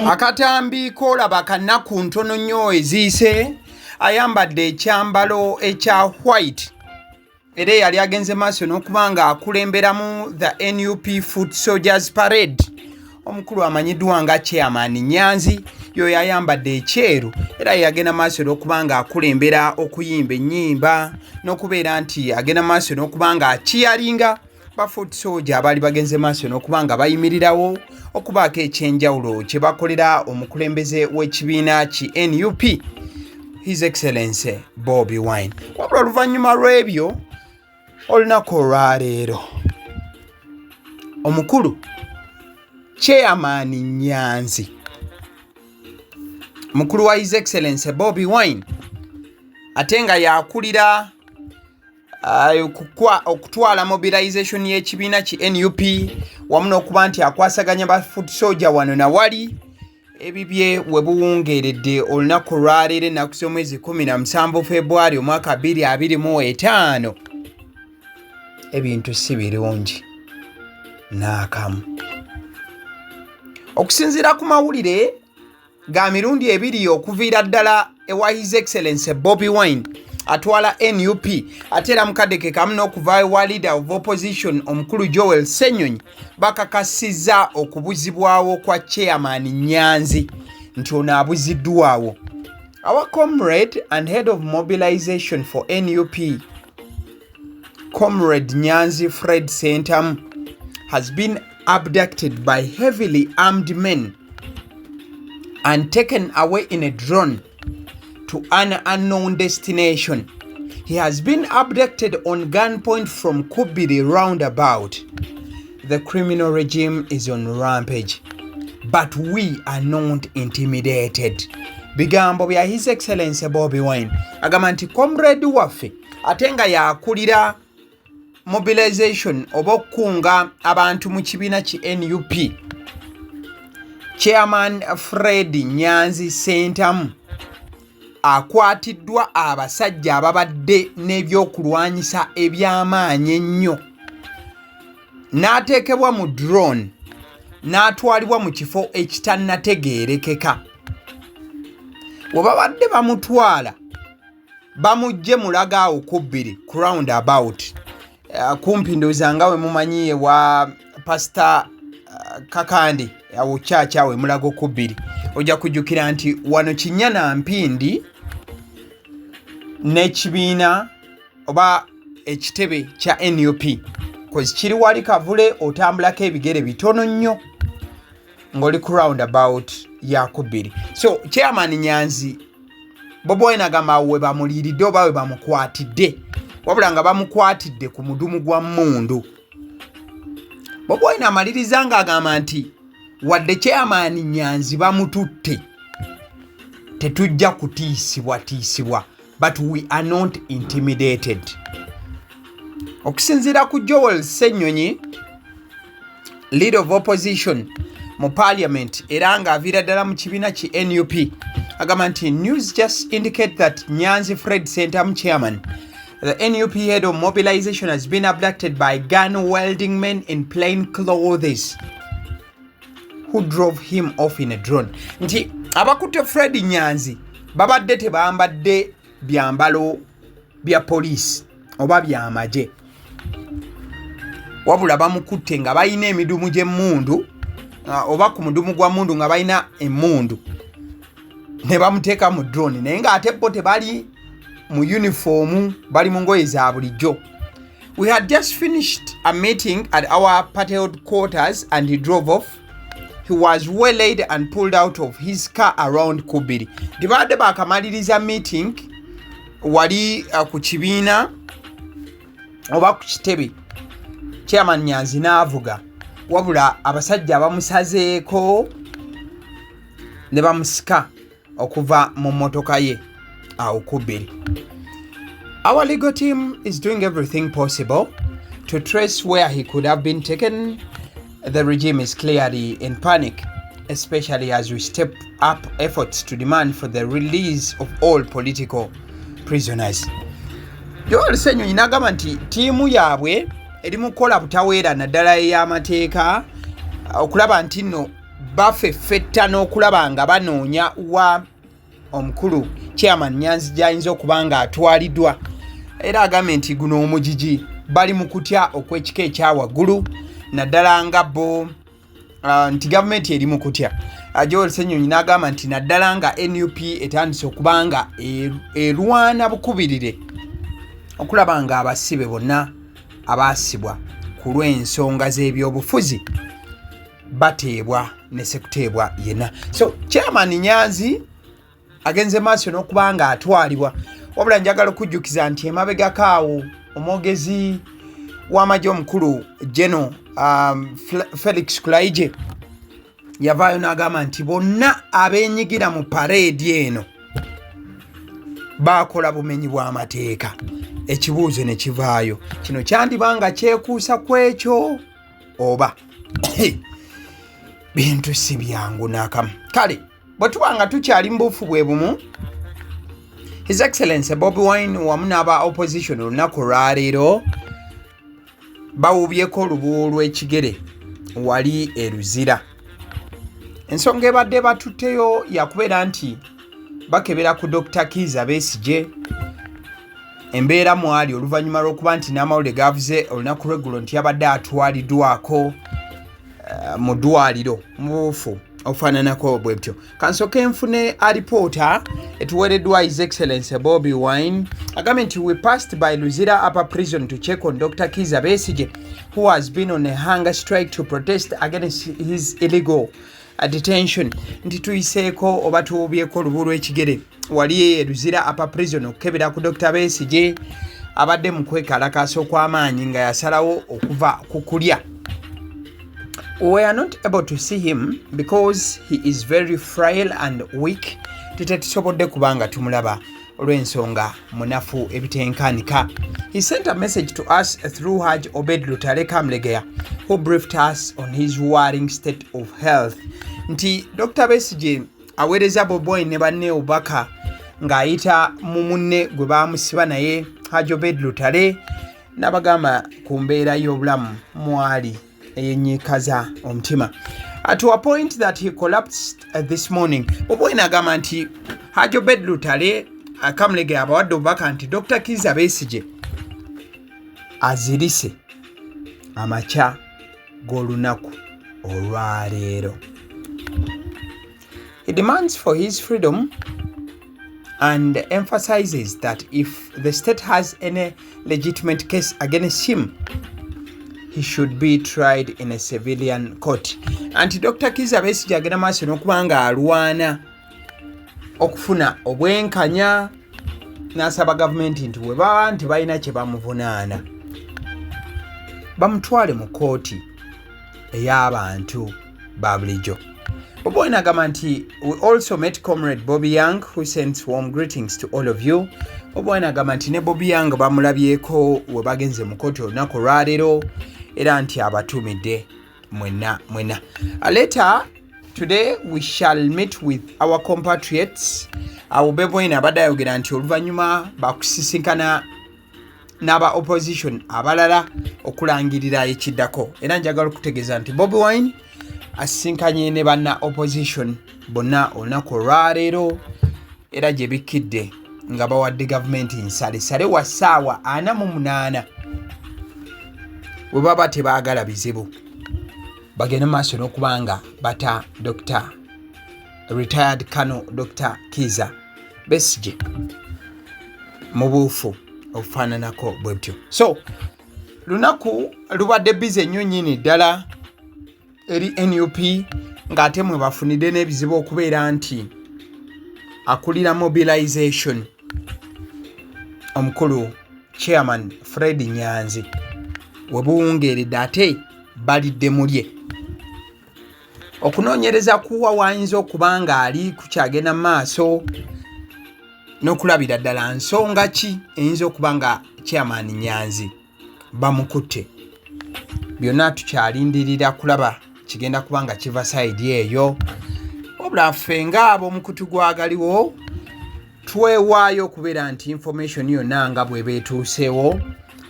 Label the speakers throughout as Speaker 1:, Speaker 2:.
Speaker 1: Akatambi kolaba kanaku ntono nnyo eziise ayambadde ekyambalo ekya white era yali agenze maaso n'okuba nga akulemberamu the NUP Foot Soldiers Parade. Omukulu amanyiddwa nga Chairman Nyanzi yoyo ayambadde ekyeru era yagenda maaso n'okuba nga akulembera okuyimba ennyimba n'okubeera nti agenda maaso n'okuba nga akiyalinga ba foot soldier abali bagenze maaso n'okuba nga bayimirirawo okubaako ekyenjawulo kye bakolera omukulembeze w'ekibiina ki NUP His Excellency Bobi Wine. Wabula oluvannyuma lw'ebyo olunaku olwaleero omukulu Chairman Nyanzi mukulu wa His Excellency Bobi Wine ate nga yakulira okutwala mobilization y'ekibiina ki NUP wamu n'okuba nti akwasaganya ba foot soldier wano na wali ebibye we buwungeeredde olunaku lwaleero ennaku z'omwezi 17 February omwaka 2025. Ebintu si birungi n'akamu. Okusinziira ku mawulire ga mirundi ebiri okuviira ddala ewa His Excellency Bobi Wine atwala NUP ate era mukadeke kamu n'okuvaayo wa leader of opposition omukulu Joel Ssenyonyi bakakasiza okubuzibwawo kwa Chairman Nyanzi nti ono abuziddwawo. Our comrade and head of mobilization for NUP, Comrade Nyanzi Fred Sentamu, has been abducted by heavily armed men and taken away in a drone to an unknown destination. He has been abducted on gunpoint from Kubiri roundabout. The criminal regime is on rampage, but we are not intimidated. Bigambo bya His Excellency Bobi Wine agamba nti comrade waffe ate nga yakulira mobilization oba okukunga abantu mu kibiina ki NUP Chairman Fred Nyanzi Sentamu akwatiddwa abasajja ababadde n'ebyokulwanyisa eby'amaanyi ennyo n'ateekebwa mu drone n'atwalibwa mu kifo ekitannategeerekeka. Bwe babadde bamutwala bamugye mulaga awo Kubiri ku roundabout kumpi ndowooza nga we mumanyi wa Pastor Kakandi awo church awe mulago Kubiri ojja kujjukira nti wano Kinyana Mpindi n'ekibiina oba ekitebe kya NUP kozi kiri wali kavule otambulako ebigere bitono nnyo ng'oli ku roundabout ya Kubiri. So Chairman Nyanzi Bobi Wine agamba we bamuliiridde oba we bamukwatidde wabula nga bamukwatidde ku mudumu gwa mmundu. Bobi Wine amaliriza nga agamba nti wadde Chairman Nyanzi bamututte tetujja kutiisibwa but we are not intimidated. Okusinziira ku Joel Ssenyonyi, leader of opposition mu parliament era nga aviira ddala mu kibiina ki NUP agamba nti news just indicate that Nyanzi Fred Sentamu Chairman, the NUP head of mobilization, has been abducted by gun-wielding men in plain clothes who drove him off in a drone. Nti abakutte Fred Nyanzi babadde tebambadde byambalo bya police oba byamaje wabula bamukutte nga balina emidumu gy'emmundu oba ku mudumu gwa mundu nga balina emmundu ne bamuteeka mu drone naye nga ate bo tebali mu uniform bali mu ngoye za bulijjo. We had just finished a meeting at our party headquarters and he drove off. He was waylaid and pulled out of his car around Kubiri. Dibadde bakamaliriza meeting wali ku kibiina oba ku kitebe Chairman Nyanzi n'avuga wabula abasajja bamusazeeko ne bamusika okuva mu mmotoka ye awo Kubiri. Our legal team is doing everything possible to trace where he could have been taken. The regime is clearly in panic, especially as we step up efforts to demand for the release of all political prisoners. Joel Ssenyonyi n'agamba nti ttiimu yaabwe eri mu kukola butaweera naddala ey'amateeka okulaba nti nno bafeffetta n'okulaba nga banoonya wa omukulu chairman Nyanzi gy'ayinza okuba nga atwaliddwa. Era agambye nti guno omugigi bali mu kutya okw'ekika ekyawaggulu naddala nga bo nti gavumenti eri mu kutya. Joel Ssenyonyi n'agamba nti naddala nga NUP etandise okuba nga erwana bukubirire okulaba nga abasibe bonna abaasibwa ku lw'ensonga z'ebyobufuzi bateebwa ne sekuteebwa yenna. So chairman Nyanzi agenze maaso n'okuba nga atwalibwa, wabula njagala okujjukiza nti emabegakaawo omwogezi w'amagye omukulu General Felix Kulaije yavaayo n'agamba nti bonna abeenyigira mu pareedi eno baakola bumenyi bw'amateeka. Ekibuuzo ne kivaayo, kino kyandibanga kyekuusa ku ekyo oba bintu si byangu n'akamu. Kale bwe tuba nga tukyali mu bufu bwe bumu, His Excellency Bobi Wine wamu n'aba opposition olunaku olwaleero bawubyeko olubu lw'ekigere wali eruzira. Ensonga ebadde batutteyo yakubeera nti bakebera ku Dr. Kiza Besigye embeera mwali oluvannyuma lw'okuba nti n'amawulire gavuze olunaku lw'eggulo nti yabadde atwaliddwako mu ddwaliro mu bufu obufaananako bwe butyo. Kansooke nfune alipoota etuweereddwa His Excellency Bobi Wine agambye nti we passed by Luzira Upper Prison to check on Dr. Kiza Besigye who has been on a hunger strike to protest against his illegal detention. Nti tuyiseeko oba tuwubyeko olubu lw'ekigere wali Luzira Upper Prison okukebera ku Dr. Besigye abadde mu kwekalakaasa okw'amaanyi nga yasalawo okuva ku kulya. We are not able to see him because he is very frail and weak. Tetusobodde kubanga tumulaba olw'ensonga munafu ebitenkanika. He sent a message to us through Haj Obed Lutale Kamlegeya who briefed us on his worrying state of health. Nti Dr. Besigye aweereza Bobi Wine ne banne obubaka ng'ayita mu munne gwe baamusiba naye Haj Obed Lutale n'abagamba ku mbeera y'obulamu mwali eyenyiikaza omutima. To a point that he collapsed this morning. Bobi Wine agamba nti Haj Obed Lutale Kamlegeya abawadde obubaka nti Dr. Kiza Besigye azirise amakya g'olunaku olwaleero. He demands for his freedom and emphasizes that if the state has any legitimate case against him, he should be tried in a civilian court. Anti Dr. Kiza Besigye agenda maaso n'okuba nga alwana okufuna obwenkanya n'asaba gavumenti nti bwe baba nti balina kye bamuvunaana bamutwale mu kooti ey'abantu ba bulijjo. Bobi Wine agamba nti we also met Comrade Bobby Young who sends warm greetings to all of you. Bobi Wine agamba nti ne Bobby Young bamulabyeko we bagenze mu kooti olunaku olwaleero era nti abatumidde mwena. Later today we shall meet with our compatriots. Bobi Wine abadde ayogera nti oluvannyuma bakusisinkana n'aba opposition abalala okulangirira ekiddako. Era njagala okutegeeza nti Bobi Wine asisinkanye ne banna opposition bonna olunaku olwaleero era gye bikkidde nga bawadde gavumenti nsalesale wa ssaawa 48 bwe baba tebaagala bizibu bagende maaso n'okuba nga bata Dr. Retired Colonel Dr. Kiza Besigye mu buufu obufaananako bwe butyo. So lunaku lubadde bize nnyo nnyini ddala eri NUP ng'ate mwe bafunidde n'ebizibu okubeera nti akulira mobilization omukulu chairman Fred Nyanzi we buwungeeredde ate balidde mulye. Okunoonyereza kuwa wayinza okuba nga ali kukyagenda mu maaso n'okulabira ddala nsonga ki eyinza okuba nga chairman Nyanzi bamukutte. Byonna tukyalindirira kulaba kigenda kuba nga kiva sayidi eyo. Wabula ffe ng'ab'omukutu gw'agaliwo twewaayo okubeera nti information yonna nga bwe beetuuseewo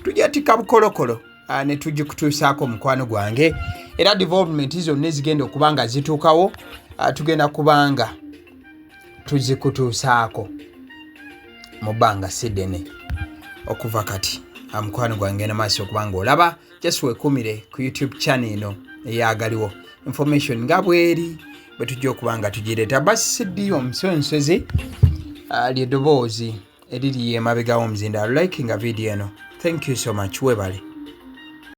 Speaker 1: tujatika bukolokolo ne tugikutuusaako mukwano gwange, era development zonna ezigenda okuba nga zituukawo tugenda kubanga tuzikutuusaako mu bbanga siddene okuva kati. Mukwano gwange namaaso okuba nga olaba just weekumire ku YouTube channel eno eyagaliwo information nga bweri bwe tujja okuba nga tugireeta. Basidi omusonsozi ly'eddoboozi eriri emabega w'omuzindaalo. Like nga video eno. Thank you so much. Webale.